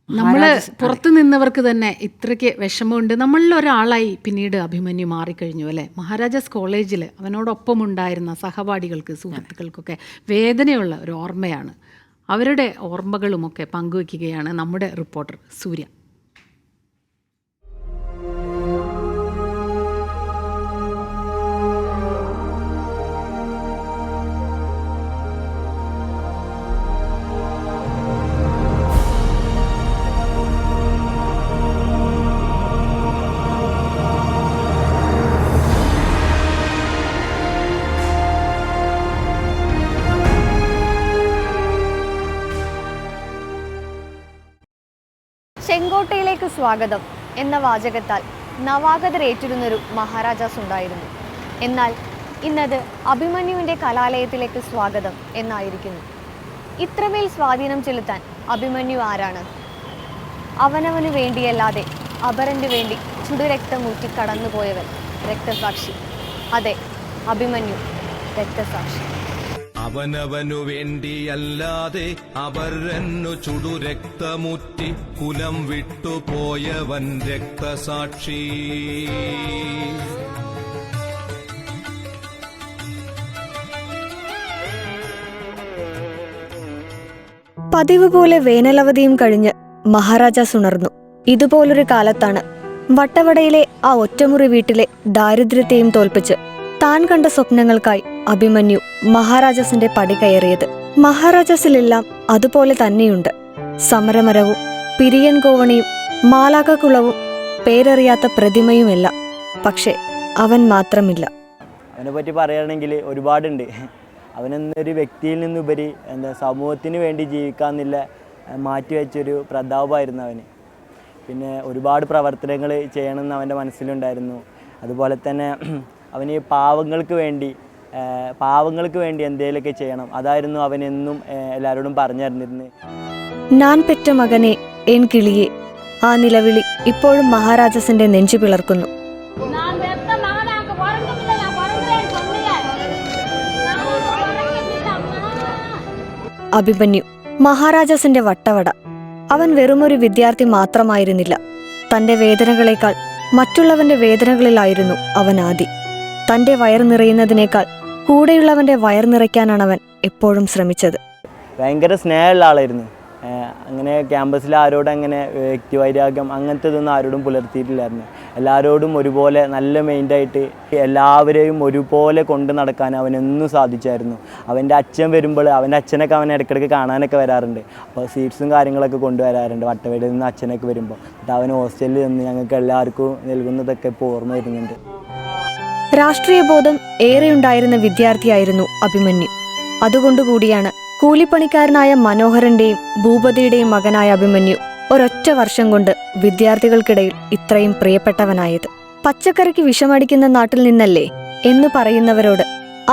നമ്മൾ പുറത്തു നിന്നവർക്ക് തന്നെ ഇത്രയ്ക്ക് വിഷമമുണ്ട്. നമ്മളിൽ ഒരാളായി പിന്നീട് അഭിമന്യു മാറിക്കഴിഞ്ഞു അല്ലേ. മഹാരാജാസ് കോളേജിൽ അവനോടൊപ്പം ഉണ്ടായിരുന്ന സഹപാഠികൾക്ക് സുഹൃത്തുക്കൾക്കൊക്കെ വേദനയുള്ള ഒരു ഓർമ്മയാണ്. അവരുടെ ഓർമ്മകളുമൊക്കെ പങ്കുവയ്ക്കുകയാണ് നമ്മുടെ റിപ്പോർട്ടർ സൂര്യ. ചെങ്കോട്ടയിലേക്ക് സ്വാഗതം എന്ന വാചകത്താൽ നവാഗതരേറ്റിരുന്നൊരു മഹാരാജാസ് ഉണ്ടായിരുന്നു. എന്നാൽ ഇന്നത് അഭിമന്യുവിൻ്റെ കലാലയത്തിലേക്ക് സ്വാഗതം എന്നായിരിക്കുന്നു. ഇത്രമേൽ സ്വാധീനം ചെലുത്താൻ അഭിമന്യു ആരാണ്? അവനവന് വേണ്ടിയല്ലാതെ അപരന് വേണ്ടി ചുടുരക്തമൂറ്റി കടന്നുപോയവൻ, രക്തസാക്ഷി. അതെ, അഭിമന്യു രക്തസാക്ഷി. അവനവനു വേണ്ടിയല്ലാതെ അപരനു ചുടുരക്തമുറ്റി കുലം വിട്ടുപോയവൻ രക്തസാക്ഷി. പതിവ് പോലെ വേനലവധിയും കഴിഞ്ഞ് മഹാരാജാസ് ഉണർന്നു. ഇതുപോലൊരു കാലത്താണ് വട്ടവടയിലെ ആ ഒറ്റമുറി വീട്ടിലെ ദാരിദ്ര്യത്തെയും തോൽപ്പിച്ച് താൻ കണ്ട സ്വപ്നങ്ങൾക്കായി അഭിമന്യു മഹാരാജാസിന്റെ പടി കയറിയത്. മഹാരാജാസിലെല്ലാം അതുപോലെ തന്നെയുണ്ട്. സമരമരവും പിരിയൻ കോവണിയും മാലാകക്കുളവും പേരറിയാത്ത പ്രതിമയുമെല്ലാം. പക്ഷെ അവൻ മാത്രമില്ല. അവനെ പറ്റി പറയുകയാണെങ്കിൽ ഒരുപാടുണ്ട്. അവനെന്നൊരു വ്യക്തിയിൽ നിന്നുപരി സമൂഹത്തിന് വേണ്ടി ജീവിക്കാമെന്നില്ല മാറ്റിവെച്ചൊരു പ്രതാപമായിരുന്നു അവന്. പിന്നെ ഒരുപാട് പ്രവർത്തനങ്ങൾ ചെയ്യണമെന്ന് അവൻ്റെ മനസ്സിലുണ്ടായിരുന്നു. അതുപോലെ തന്നെ അവന് പാവങ്ങൾക്ക് വേണ്ടി എന്തെങ്കിലുമൊക്കെ ചെയ്യണം. അതായിരുന്നു അവനെന്നും എല്ലാവരോടും പറഞ്ഞു തരുന്നിരുന്നത്. ഞാൻ പെറ്റ മകനെ എൻ കിളിയെ, ആ നിലവിളി ഇപ്പോഴും മഹാരാജാസിന്റെ നെഞ്ചു പിളർക്കുന്നു. അഭിമന്യു മഹാരാജാസിന്റെ വട്ടവട. അവൻ വെറുമൊരു വിദ്യാർത്ഥി മാത്രമായിരുന്നില്ല. തന്റെ വേദനകളേക്കാൾ മറ്റുള്ളവന്റെ വേദനകളിലായിരുന്നു അവൻ ആദി. തന്റെ വയർ നിറയുന്നതിനേക്കാൾ കൂടെയുള്ളവന്റെ വയർ നിറയ്ക്കാനാണ് അവൻ എപ്പോഴും ശ്രമിച്ചത്. ഭയങ്കര സ്നേഹമുള്ള ആളായിരുന്നു. അങ്ങനെ ക്യാമ്പസിൽ ആരോടും അങ്ങനെ വ്യക്തിവൈരാഗ്യം അങ്ങനത്തെ ഇതൊന്നും ആരോടും പുലർത്തിയിട്ടില്ലായിരുന്നു. എല്ലാവരോടും ഒരുപോലെ നല്ല മൈൻഡായിട്ട് എല്ലാവരെയും ഒരുപോലെ കൊണ്ട് നടക്കാൻ അവനെന്നും സാധിച്ചായിരുന്നു. അവൻ്റെ അച്ഛൻ വരുമ്പോൾ അവൻ്റെ അച്ഛനൊക്കെ അവൻ ഇടയ്ക്കിടയ്ക്ക് കാണാനൊക്കെ വരാറുണ്ട്. അപ്പോൾ സ്വീറ്റ്സും കാര്യങ്ങളൊക്കെ കൊണ്ടുവരാറുണ്ട് വട്ടവടയിൽ നിന്ന് അച്ഛനൊക്കെ വരുമ്പോൾ. എന്നിട്ട് അവൻ ഹോസ്റ്റലിൽ നിന്ന് ഞങ്ങൾക്ക് എല്ലാവർക്കും നൽകുന്നതൊക്കെ ഇപ്പോൾ ഓർമ്മ വരുന്നുണ്ട്. രാഷ്ട്രീയ ബോധം ഏറെയുണ്ടായിരുന്ന വിദ്യാർത്ഥിയായിരുന്നു അഭിമന്യു. അതുകൊണ്ടുകൂടിയാണ് കൂലിപ്പണിക്കാരനായ മനോഹരന്റെയും ഭൂപതിയുടെയും മകനായ അഭിമന്യു ഒരൊറ്റ വർഷം കൊണ്ട് വിദ്യാർത്ഥികൾക്കിടയിൽ ഇത്രയും പ്രിയപ്പെട്ടവനായത്. പച്ചക്കറിക്ക് വിഷമടിക്കുന്ന നാട്ടിൽ നിന്നല്ലേ എന്ന് പറയുന്നവരോട്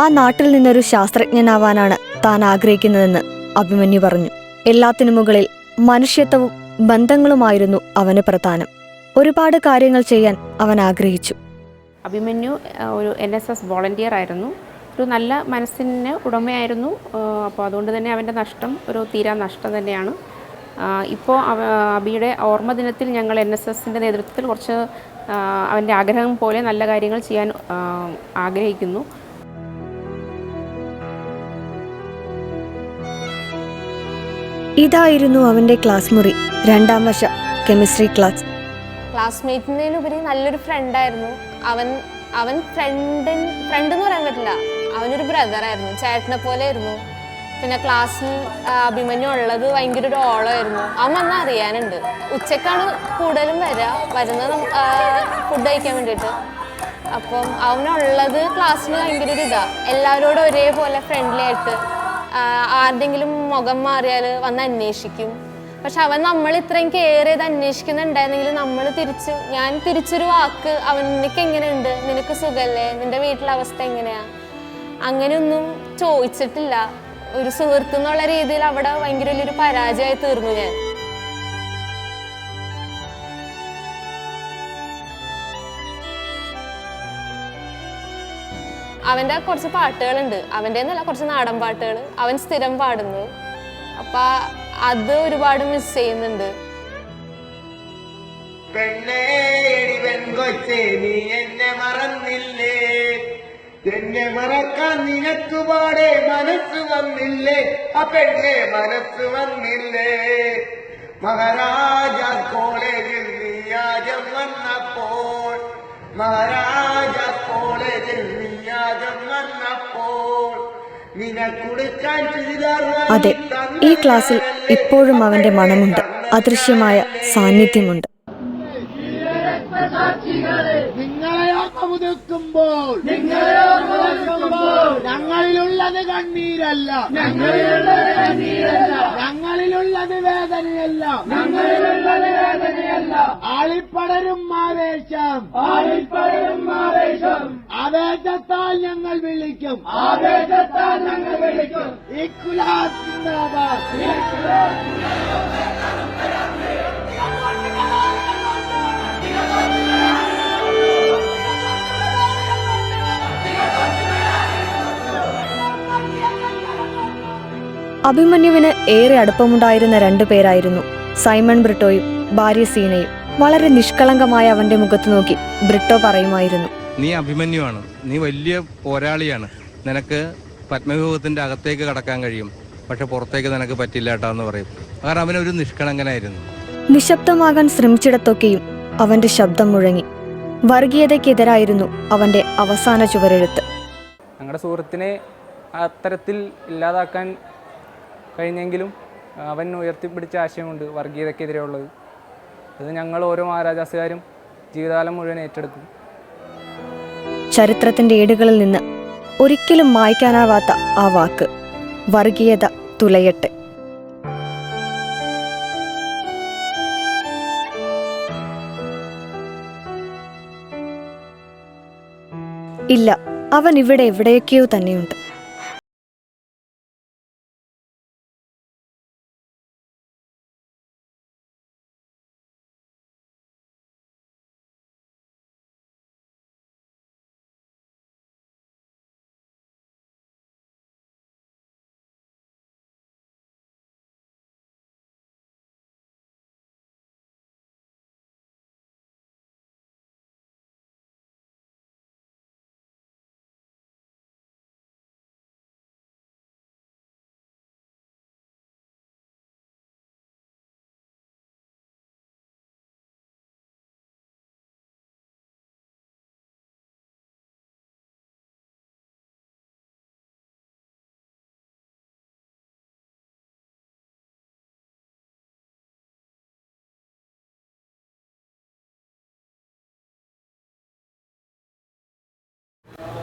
ആ നാട്ടിൽ നിന്നൊരു ശാസ്ത്രജ്ഞനാവാനാണ് താൻ ആഗ്രഹിക്കുന്നതെന്ന് അഭിമന്യു പറഞ്ഞു. എല്ലാത്തിനു മുകളിൽ മനുഷ്യത്വവും ബന്ധങ്ങളുമായിരുന്നു അവന് പ്രധാനം. ഒരുപാട് കാര്യങ്ങൾ ചെയ്യാൻ അവൻ ആഗ്രഹിച്ചു. അഭിമന്യു ഒരു NSS വോളണ്ടിയർ ആയിരുന്നു. ഒരു നല്ല മനസ്സിന് ഉടമയായിരുന്നു. അപ്പോൾ അതുകൊണ്ട് തന്നെ അവൻ്റെ നഷ്ടം ഒരു തീരാ നഷ്ടം തന്നെയാണ്. ഇപ്പോൾ അബിയുടെ ഓർമ്മ ദിനത്തിൽ ഞങ്ങൾ NSSൻ്റെ നേതൃത്വത്തിൽ കുറച്ച് അവൻ്റെ ആഗ്രഹം പോലെ നല്ല കാര്യങ്ങൾ ചെയ്യാൻ ആഗ്രഹിക്കുന്നു. ഇതായിരുന്നു അവൻ്റെ ക്ലാസ് മുറി, 2ാം വർഷ കെമിസ്ട്രി ക്ലാസ്. ക്ലാസ്മേറ്റിനുപരി നല്ലൊരു ഫ്രണ്ടായിരുന്നു അവൻ ഫ്രണ്ട് എന്ന് പറയാൻ പറ്റില്ല, അവനൊരു ബ്രദറായിരുന്നു, ചേട്ടനെ പോലെ ആയിരുന്നു. പിന്നെ ക്ലാസ്സിൽ അഭിമന്യു ഉള്ളത് ഭയങ്കര ഒരു ഓളമായിരുന്നു. അവൻ വന്നാൽ അറിയാനുണ്ട്. ഉച്ചക്കാണ് കൂടുതലും വരുന്നത് ഫുഡ് കഴിക്കാൻ വേണ്ടിയിട്ട്. അപ്പം അവനുള്ളത് ക്ലാസ്സിൽ ഭയങ്കര ഒരു ഇതാണ്. എല്ലാവരോടും ഒരേപോലെ ഫ്രണ്ട്ലി ആയിട്ട്, ആരുടെങ്കിലും മുഖം മാറിയാൽ വന്ന് അന്വേഷിക്കും. പക്ഷെ അവൻ നമ്മൾ ഇത്രയും കെയർ ചെയ്ത് അന്വേഷിക്കുന്നുണ്ടായിരുന്നെങ്കിൽ ഞാൻ തിരിച്ചൊരു വാക്ക് അവനക്ക് എങ്ങനെയുണ്ട്, നിനക്ക് സുഖല്ലേ, നിന്റെ വീട്ടിലെ അവസ്ഥ എങ്ങനെയാ, അങ്ങനെയൊന്നും ചോദിച്ചിട്ടില്ല. ഒരു സുഹൃത്ത് എന്നുള്ള രീതിയിൽ അവിടെ ഭയങ്കര വലിയൊരു പരാജയമായി തീർന്നു ഞാൻ. അവൻ്റെ കുറച്ച് പാട്ടുകളുണ്ട്, അവൻ്റെ എന്നല്ല കുറച്ച് നാടൻ പാട്ടുകൾ അവൻ സ്ഥിരം പാടുന്നു. അപ്പം അത് ഒരുപാട് മിസ് ചെയ്യുന്നുണ്ട്. പെണ്ണേ വെൺകൊച്ചേ നീ എന്നെ മറന്നില്ലേ, എന്നെ മറക്കാൻ നിനക്കുപാടെ മനസ്സ് വന്നില്ലേ, ആ പെണ്ണെ മനസ്സ് വന്നില്ലേ. മഹാരാജ കോളേജിൽ നീയാജം വന്നപ്പോൾ, മഹാരാജ കോളേജിൽ നീയാജം വന്നപ്പോൾ നിനക്കുടുക്കാൻ ചുരിദാർ അതെ, ഈ ക്ലാസ്സിൽ ഇപ്പോഴും അവന്റെ മണമുണ്ട്, അദൃശ്യമായ സാന്നിധ്യമുണ്ട്. നിങ്ങളെ ഓർമ്മ ഞങ്ങളിലുള്ളത് കണ്ണീരല്ല, ഞങ്ങളിലുള്ളത് വേദനയല്ല, ആളിപ്പടരും ആവേശം, ആവേശത്താൽ ഞങ്ങൾ വിളിക്കും, ഇഖ്ലാസ് സിന്ദാബാദ്. അഭിമന്യുവിന് ഏറെ അടുപ്പമുണ്ടായിരുന്ന രണ്ടുപേരായിരുന്നു സൈമൺ ബ്രിട്ടോയും ഭാര്യ സീനയും. വളരെ നിഷ്കളങ്കമായ അവന്റെ മുഖത്ത് നോക്കി ബ്രിട്ടോ പറയുമായിരുന്നു, നീ അഭിമന്യുവാണ്, നീ വലിയ പോരാളിയാണ്, നിനക്ക് പത്മവിഭവത്തിന്റെ അകത്തേക്ക് കടക്കാൻ കഴിയും, പക്ഷെ പുറത്തേക്ക് നിനക്ക് പറ്റില്ല കേട്ടാന്ന് പറയും. കാരണം അവനൊരു നിഷ്കളങ്കനായിരുന്നു. നിശബ്ദമാകാൻ ശ്രമിച്ചിടത്തൊക്കെയും അവന്റെ ശബ്ദം മുഴങ്ങി. വർഗീയതയ്ക്കെതിരായിരുന്നു അവന്റെ അവസാന ചുവരെഴുത്ത്. ഞങ്ങളുടെ സുഹൃത്തിനെ അത്തരത്തിൽ ഇല്ലാതാക്കാൻ കഴിഞ്ഞെങ്കിലും അവൻ ഉയർത്തിപ്പിടിച്ച ആശയമുണ്ട് വർഗീയതയ്ക്കെതിരെയുള്ളത്. അത് ഞങ്ങൾ ഓരോ മഹാരാജാസുകാരും ജീവിതകാലം മുഴുവൻ ഏറ്റെടുക്കും. ചരിത്രത്തിന്റെ ഏടുകളിൽ നിന്ന് ഒരിക്കലും മായ്ക്കാനാവാത്ത ആ വാക്ക്, വർഗീയത തുലയട്ടെ. ഇല്ല, അവൻ ഇവിടെ എവിടെയൊക്കെയോ തന്നെയുണ്ട്.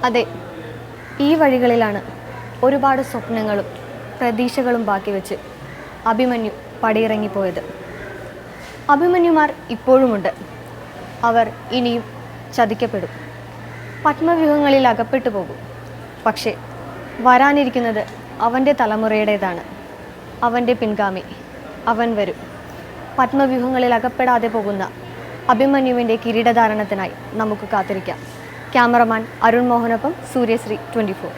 അതെ, ഈ വഴികളിലാണ് ഒരുപാട് സ്വപ്നങ്ങളും പ്രതീക്ഷകളും ബാക്കി വെച്ച് അഭിമന്യു പടിയിറങ്ങിപ്പോയത്. അഭിമന്യുമാർ ഇപ്പോഴുമുണ്ട്. അവർ ഇനിയും ചതിക്കപ്പെടും, പത്മവ്യൂഹങ്ങളിൽ അകപ്പെട്ടു പോകും. പക്ഷേ വരാനിരിക്കുന്നത് അവൻ്റെ തലമുറയുടേതാണ്. അവൻ്റെ പിൻഗാമി, അവൻ വരും. പത്മവ്യൂഹങ്ങളിൽ അകപ്പെടാതെ പോകുന്ന അഭിമന്യുവിൻ്റെ കിരീടധാരണത്തിനായി നമുക്ക് കാത്തിരിക്കാം. ക്യാമറമാൻ അരുൺ മോഹനൊപ്പം സൂര്യശ്രീ 24.